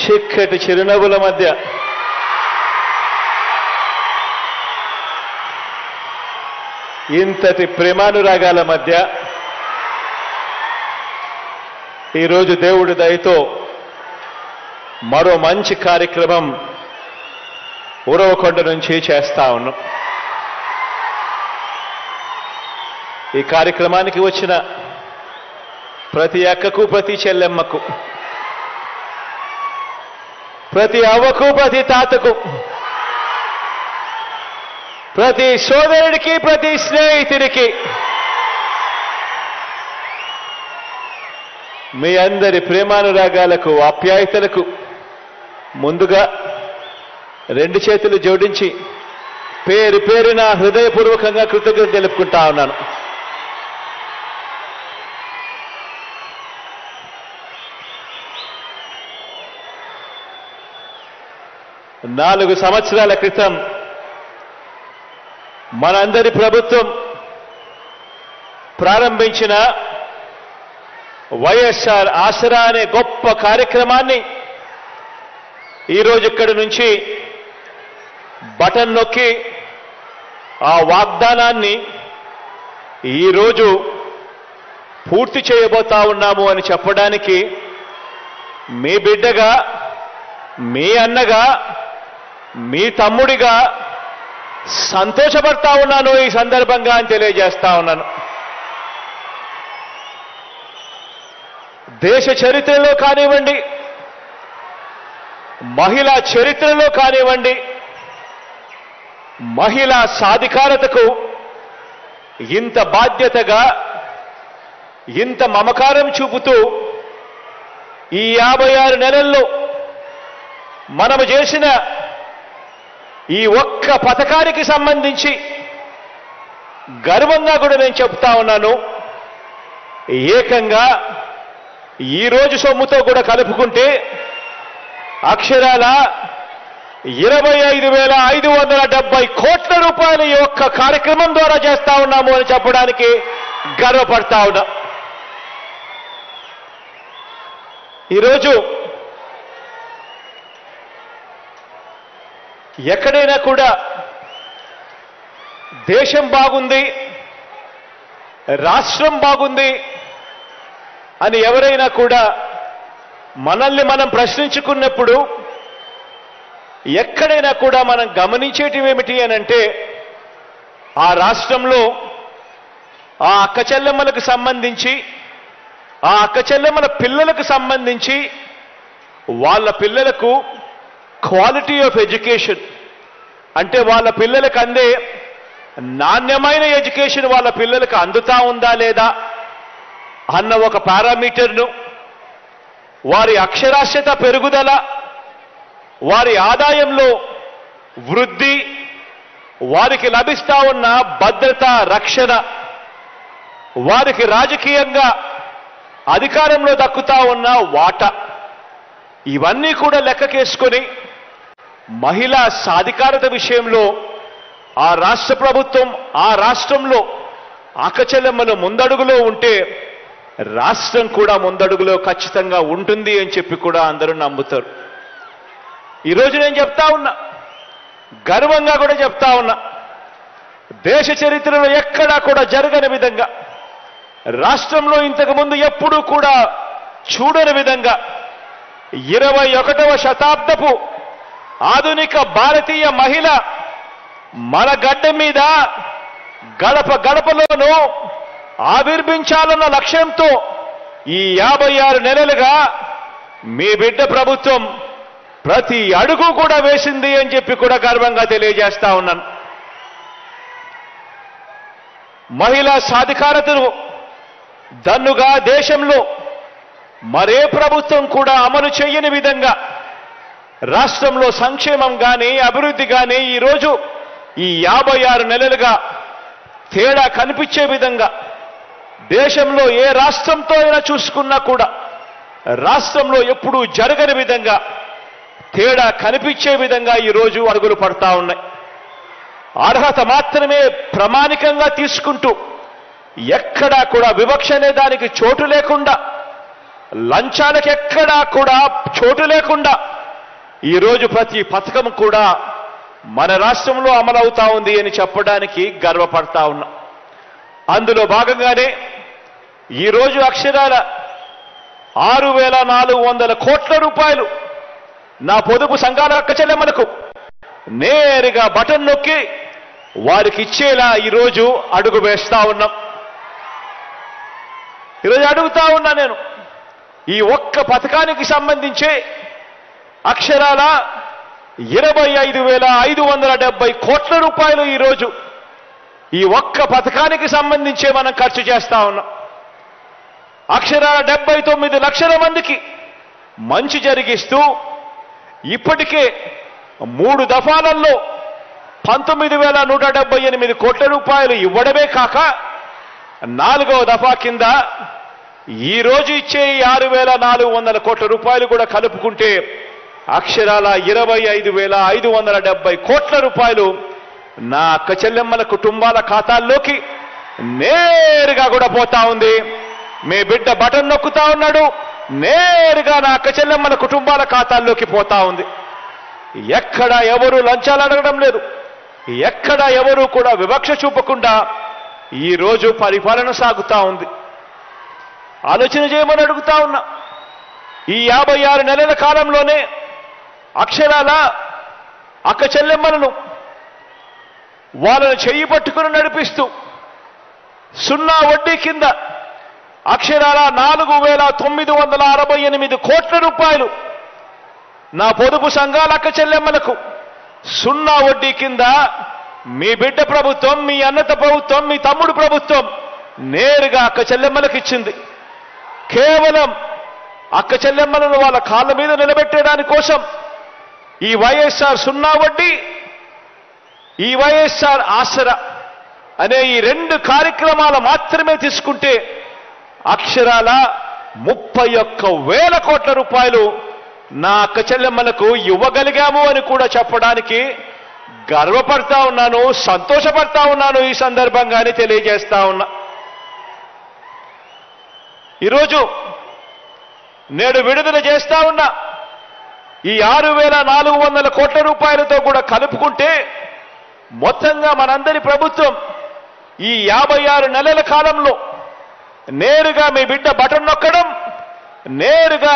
చిక్కటి చిరునవ్వుల మధ్య ఇంతటి ప్రేమానురాగాల మధ్య ఈరోజు దేవుడి దయతో మరో మంచి కార్యక్రమం ఉరవకొండ నుంచి చేస్తా ఉన్నాం. ఈ కార్యక్రమానికి వచ్చిన ప్రతి అక్కకు, ప్రతి చెల్లెమ్మకు, ప్రతి అవ్వకు, ప్రతి తాతకు, ప్రతి సోదరుడికి, ప్రతి స్నేహితుడికి మీ అందరి ప్రేమానురాగాలకు, ఆప్యాయతలకు ముందుగా రెండు చేతులు జోడించి పేరు పేరున హృదయపూర్వకంగా కృతజ్ఞతలు తెలుపుకుంటా ఉన్నాను. నాలుగు సంవత్సరాల క్రితం మనందరి ప్రభుత్వం ప్రారంభించిన వైఎస్ఆర్ ఆసరా అనే గొప్ప కార్యక్రమాన్ని ఈరోజు ఇక్కడి నుంచి బటన్ నొక్కి ఆ వాగ్దానాన్ని ఈరోజు పూర్తి చేయబోతా ఉన్నాము అని చెప్పడానికి మీ బిడ్డగా, మీ అన్నగా, మీ తమ్ముడిగా సంతోషపడతా ఉన్నాను ఈ సందర్భంగా అని తెలియజేస్తా ఉన్నాను. దేశ చరిత్రలో కానివ్వండి, మహిళా చరిత్రలో కానివ్వండి, మహిళా సాధికారతకు ఇంత బాధ్యతగా, ఇంత మమకారం చూపుతూ ఈ 56 నెలల్లో మనము చేసిన ఈ ఒక్క పథకానికి సంబంధించి గర్వంగా కూడా నేను చెప్తా ఉన్నాను. ఏకంగా ఈరోజు సొమ్ముతో కూడా కలుపుకుంటే అక్షరాల 25,570 కోట్ల రూపాయలు ఈ ఒక్క కార్యక్రమం ద్వారా చేస్తా ఉన్నాము అని చెప్పడానికి గర్వపడతా ఉన్నా. ఈరోజు ఎక్కడైనా కూడా దేశం బాగుంది, రాష్ట్రం బాగుంది అని ఎవరైనా కూడా మనల్ని మనం ప్రశ్నించుకున్నప్పుడు ఎక్కడైనా కూడా మనం గమనించేటివేమిటి అనంటే, ఆ రాష్ట్రంలో ఆ అక్క చెల్లెమ్మలకు సంబంధించి, ఆ అక్క చెల్లెమ్మల పిల్లలకు సంబంధించి వాళ్ళ పిల్లలకు క్వాలిటీ ఆఫ్ ఎడ్యుకేషన్ అంటే వాళ్ళ పిల్లలకు అందే నాణ్యమైన ఎడ్యుకేషన్ వాళ్ళ పిల్లలకు అందుతా ఉందా లేదా అన్న ఒక పారామీటర్ను, వారి అక్షరాస్యత పెరుగుదల, వారి ఆదాయంలో వృద్ధి, వారికి లభిస్తా ఉన్న భద్రత, రక్షణ, వారికి రాజకీయంగా అధికారంలో దక్కుతా ఉన్న వాటా, ఇవన్నీ కూడా లెక్కకేసుకొని మహిళా సాధికారత విషయంలో ఆ రాష్ట్ర ప్రభుత్వం, ఆ రాష్ట్రంలో అక్కచెల్లెమ్మలు ముందడుగులో ఉంటే రాష్ట్రం కూడా ముందడుగులో ఖచ్చితంగా ఉంటుంది అని చెప్పి కూడా అందరూ నమ్ముతారు. ఈరోజు నేను చెప్తా ఉన్నా, గర్వంగా కూడా చెప్తా ఉన్నా, దేశ చరిత్రలో ఎక్కడా కూడా జరగని విధంగా, రాష్ట్రంలో ఇంతకుముందు ఎప్పుడూ కూడా చూడని విధంగా 21వ శతాబ్దపు ఆధునిక భారతీయ మహిళ మన గడ్డ మీద గడప గడపలోనూ ఆవిర్భించాలన్న లక్ష్యంతో ఈ 56 నెలలుగా మీ బిడ్డ ప్రభుత్వం ప్రతి అడుగు కూడా వేసింది అని చెప్పి కూడా గర్వంగా తెలియజేస్తా ఉన్నాను. మహిళా సాధికారతను దన్నుగా దేశంలో మరే ప్రభుత్వం కూడా అమలు చేయని విధంగా రాష్ట్రంలో సంక్షేమం కానీ, అభివృద్ధి కానీ ఈరోజు ఈ 56 నెలలుగా తేడా కనిపించే విధంగా, దేశంలో ఏ రాష్ట్రంతో అయినా చూసుకున్నా కూడా రాష్ట్రంలో ఎప్పుడూ జరగని విధంగా తేడా కనిపించే విధంగా ఈరోజు అడుగులు పడతా ఉన్నాయి. అర్హత మాత్రమే ప్రామాణికంగా తీసుకుంటూ ఎక్కడా కూడా వివక్ష అనే దానికి చోటు లేకుండా, లంచాలకు ఎక్కడా కూడా చోటు లేకుండా ఈరోజు ప్రతి పథకం కూడా మన రాష్ట్రంలో అమలవుతా ఉంది అని చెప్పడానికి గర్వపడతా ఉన్నా. అందులో భాగంగానే ఈరోజు అక్షరాల 6,400 కోట్ల రూపాయలు నా పొదుపు సంఘాల అక్క చెల్లెమ్మలకు నేరుగా బటన్ నొక్కి వారికి ఇచ్చేలా ఈరోజు అడుగు వేస్తా ఉన్నాం. ఈరోజు అడుగుతా ఉన్నా నేను, ఈ ఒక్క పథకానికి సంబంధించి అక్షరాల 25,570 కోట్ల రూపాయలు ఈరోజు ఈ ఒక్క పథకానికి సంబంధించే మనం ఖర్చు చేస్తా ఉన్నాం. అక్షరాల 79 లక్షల మందికి మంచి జరిగిస్తూ ఇప్పటికే 3 దఫాలలో 19,178 కోట్ల రూపాయలు ఇవ్వడమే కాక 4వ దఫా కింద ఈరోజు ఇచ్చే 6,400 కోట్ల రూపాయలు కూడా కలుపుకుంటే అక్షరాల 25,570 కోట్ల రూపాయలు నా అక్క చెల్లెమ్మల కుటుంబాల ఖాతాల్లోకి నేరుగా కూడా పోతా ఉంది. మీ బిడ్డ బటన్ నొక్కుతా ఉన్నాడు, నేరుగా నా అక్క చెల్లెమ్మల కుటుంబాల ఖాతాల్లోకి పోతా ఉంది. ఎక్కడ ఎవరు లంచాలు అడగడం లేదు, ఎక్కడ ఎవరు కూడా వివక్ష చూపకుండా ఈరోజు పరిపాలన సాగుతా ఉంది. ఆలోచన చేయమని అడుగుతా ఉన్నా. ఈ 56 నెలల కాలంలోనే అక్షరాల అక్క చెల్లెమ్మలను వాళ్ళను చెయ్యి పట్టుకుని నడిపిస్తూ 0 వడ్డీ కింద అక్షరాల 4,968 కోట్ల రూపాయలు నా పొదుపు సంఘాల అక్క చెల్లెమ్మలకు 0 వడ్డీ కింద మీ బిడ్డ ప్రభుత్వం, మీ అన్నత ప్రభుత్వం, మీ తమ్ముడు ప్రభుత్వం నేరుగా అక్క చెల్లెమ్మలకు ఇచ్చింది. కేవలం అక్క చెల్లెమ్మలను వాళ్ళ కాళ్ళ మీద నిలబెట్టడానికి కోసం ఈ వైఎస్ఆర్ 0 వడ్డీ, ఈ వైఎస్ఆర్ ఆసరా అనే ఈ 2 కార్యక్రమాలు మాత్రమే తీసుకుంటే అక్షరాల 31,000 కోట్ల రూపాయలు నా అక్క చెల్లెమ్మలకు ఇవ్వగలిగాము అని కూడా చెప్పడానికి గర్వపడతా ఉన్నాను, సంతోషపడతా ఉన్నాను. ఈ సందర్భంగానే తెలియజేస్తా ఉన్నా. ఈరోజు నేడు విడుదల చేస్తా ఉన్నా ఈ 6,400 కోట్ల రూపాయలతో కూడా కలుపుకుంటే మొత్తంగా మనందరి ప్రభుత్వం ఈ 56 నెలల కాలంలో నేరుగా మీ బిడ్డ బటన్ నొక్కడం, నేరుగా